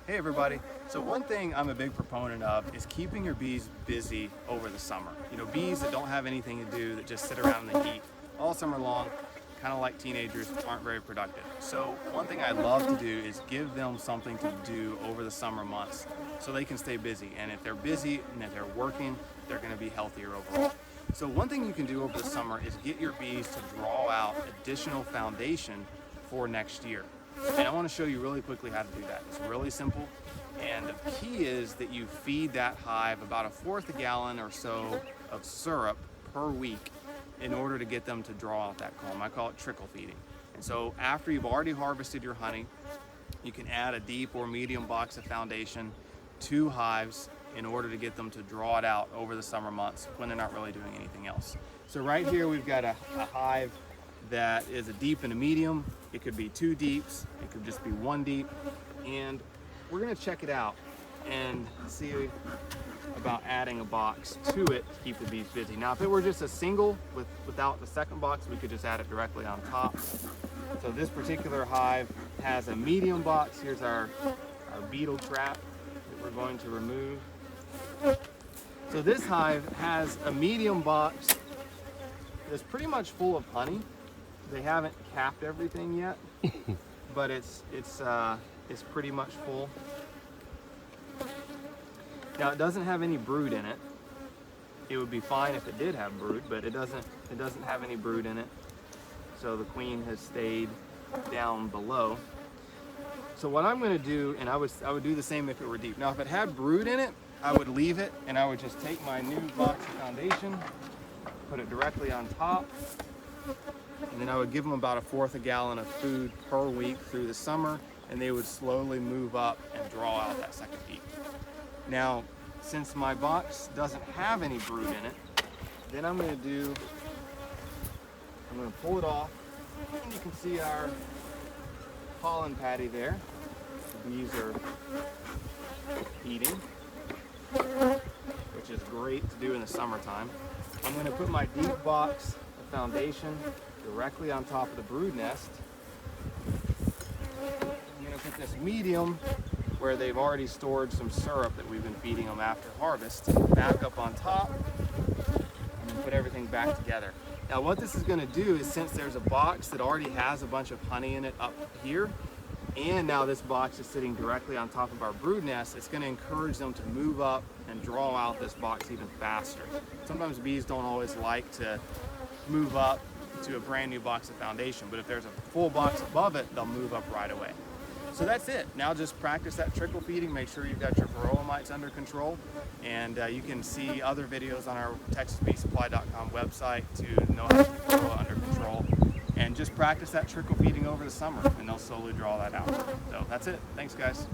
Hey everybody. So one thing I'm a big proponent of is keeping your bees busy over the summer. You know, bees that don't have anything to do, that just sit around in the heat all summer long, kind of like teenagers, aren't very productive. So one thing I love to do is give them something to do over the summer months so they can stay busy. And if they're busy and if they're working, they're going to be healthier overall. So one thing you can do over the summer is get your bees to draw out additional foundation for next year. And I want to show you really quickly how to do that. It's really simple. And the key is that you feed that hive about 1/4 gallon or so of syrup per week in order to get them to draw out that comb. I call it trickle feeding. And so after you've already harvested your honey, you can add a deep or medium box of foundation to hives in order to get them to draw it out over the summer months when they're not really doing anything else. So right here we've got a hive that is a deep and a medium. It could be 2 deeps, it could just be 1 deep, and we're gonna check it out and see about adding a box to it to keep the bees busy. Now if it were just a single without the second box, we could just add it directly on top. So this particular hive has a medium box. Here's our beetle trap that we're going to remove. So this hive has a medium box that's pretty much full of honey. They haven't capped everything yet, but it's pretty much full. Now it doesn't have any brood in it. It would be fine if it did have brood, but it doesn't have any brood in it. So the queen has stayed down below. So what I'm going to do, and I would do the same if it were deep. Now if it had brood in it, I would leave it and I would just take my new box of foundation, put it directly on top, and then I would give them about 1/4 gallon of food per week through the summer, and they would slowly move up and draw out that second deep. Now, since my box doesn't have any brood in it, then I'm going to pull it off, and you can see our pollen patty there. The bees are eating, which is great to do in the summertime. I'm going to put my deep box of foundation directly on top of the brood nest. I'm going to put this medium, where they've already stored some syrup that we've been feeding them after harvest, back up on top, and then put everything back together. Now what this is going to do is, since there's a box that already has a bunch of honey in it up here, and now this box is sitting directly on top of our brood nest, it's going to encourage them to move up and draw out this box even faster. Sometimes bees don't always like to move up to a brand new box of foundation, but if there's a full box above it, they'll move up right away. So that's it. Now just practice that trickle feeding. Make sure you've got your varroa mites under control, and you can see other videos on our TexasBeeSupply.com website to know how to keep varroa under control. And just practice that trickle feeding over the summer, and they'll slowly draw that out. So that's it. Thanks, guys.